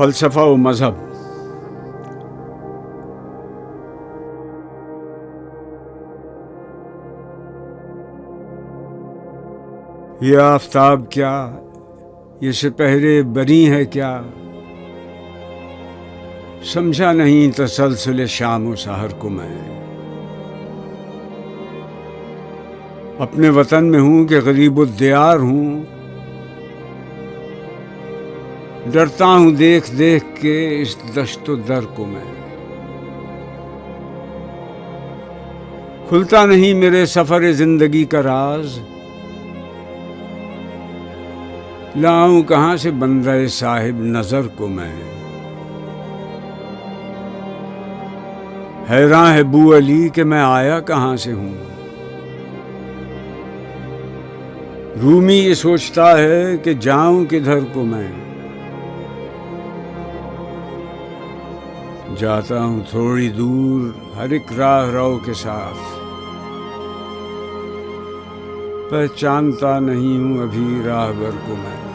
फ़लसफ़ा व मज़हब। ये आफ़ताब क्या, ये सिपहरे बनी है क्या, समझा नहीं तसलसल शाम व सहर को मैं। अपने वतन में हूँ कि ग़रीब-उद-दियार हूँ, डरता हूँ देख देख के इस दश्त दर को मैं। खुलता नहीं मेरे सफ़र ज़िंदगी का राज, लाऊं कहाँ से बंदे साहिब नज़र को मैं। हैरान है बू अली कि मैं आया कहाँ से हूँ। रूमी ये सोचता है कि जाऊं किधर को मैं। जाता हूँ थोड़ी दूर हर एक राह रो के साथ, पहचानता नहीं हूँ अभी राहबर को मैं।